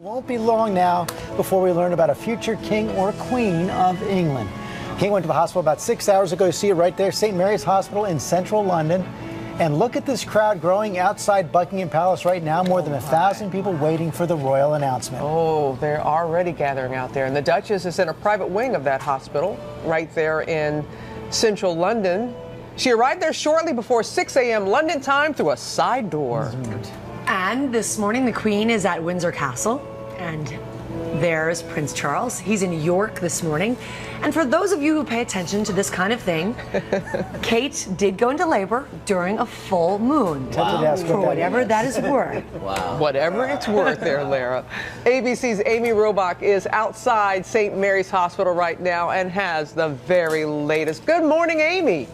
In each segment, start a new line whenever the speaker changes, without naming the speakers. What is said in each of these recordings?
Won't be long now before we learn about a future king or queen of England. King went to the hospital about 6 hours ago. You see it right there, St. Mary's Hospital in central London. And look at this crowd growing outside Buckingham Palace right now. More than 1,000 people waiting for the royal announcement.
Oh, they're already gathering out there. And the Duchess is in a private wing of that hospital right there in central London. She arrived there shortly before 6 a.m. London time through a side door.
And this morning, the Queen is at Windsor Castle. And there's Prince Charles. He's in York this morning. And for those of you who pay attention to this kind of thing, Kate did go into labor during a full moon.
Wow.
For whatever that is worth.
Wow. Whatever it's worth there, Lara. ABC's Amy Robach is outside St. Mary's Hospital right now and has the very latest. Good morning, Amy.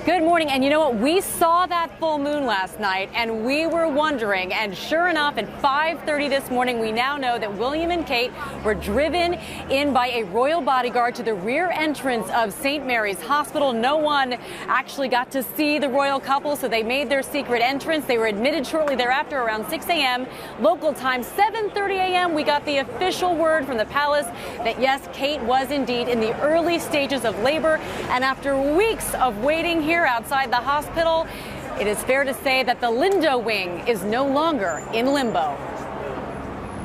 Good morning, and you know what? We saw that full moon last night, and we were wondering, and sure enough, at 5:30 this morning, we now know that William and Kate were driven in by a royal bodyguard to the rear entrance of St. Mary's Hospital. No one actually got to see the royal couple, so they made their secret entrance. They were admitted shortly thereafter around 6 a.m. Local time, 7:30 a.m., we got the official word from the palace that, yes, Kate was indeed in the early stages of labor, and after weeks of waiting here outside the hospital, it is fair to say that the Lindo wing is no longer in limbo.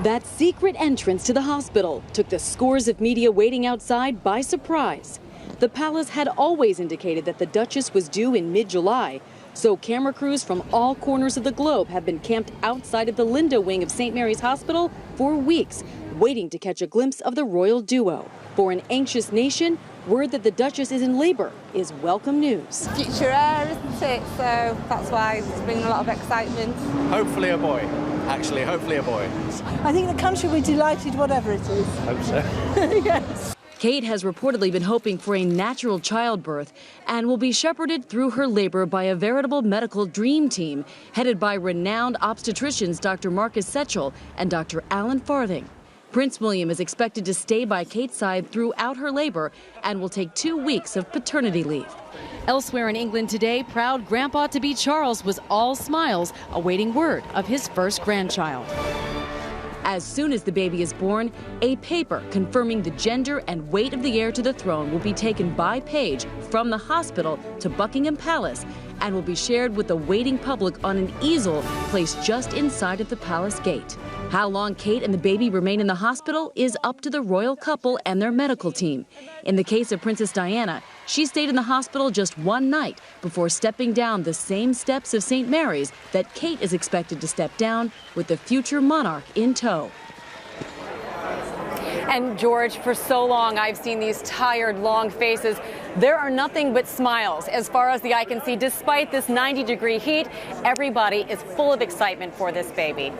That secret entrance to the hospital took the scores of media waiting outside by surprise. The palace had always indicated that the Duchess was due in mid-July, so camera crews from all corners of the globe have been camped outside of the Lindo wing of St. Mary's Hospital for weeks, waiting to catch a glimpse of the royal duo. For an anxious nation, word that the Duchess is in labor is welcome news.
Future heir, isn't it? So that's why it's bringing a lot of excitement.
Hopefully a boy. Actually, hopefully a boy.
I think the country will be delighted, whatever it is.
Hope so.
Yes.
Kate has reportedly been hoping for a natural childbirth and will be shepherded through her labor by a veritable medical dream team headed by renowned obstetricians Dr. Marcus Setchell and Dr. Alan Farthing. Prince William is expected to stay by Kate's side throughout her labor and will take 2 weeks of paternity leave. Elsewhere in England today, proud grandpa-to-be Charles was all smiles, awaiting word of his first grandchild. As soon as the baby is born, a paper confirming the gender and weight of the heir to the throne will be taken by page from the hospital to Buckingham Palace and will be shared with the waiting public on an easel placed just inside of the palace gate. How long Kate and the baby remain in the hospital is up to the royal couple and their medical team. In the case of Princess Diana, she stayed in the hospital just one night before stepping down the same steps of St. Mary's that Kate is expected to step down with the future monarch in tow.
And George, for so long, I've seen these tired, long faces. There are nothing but smiles as far as the eye can see. Despite this 90-degree heat, everybody is full of excitement for this baby.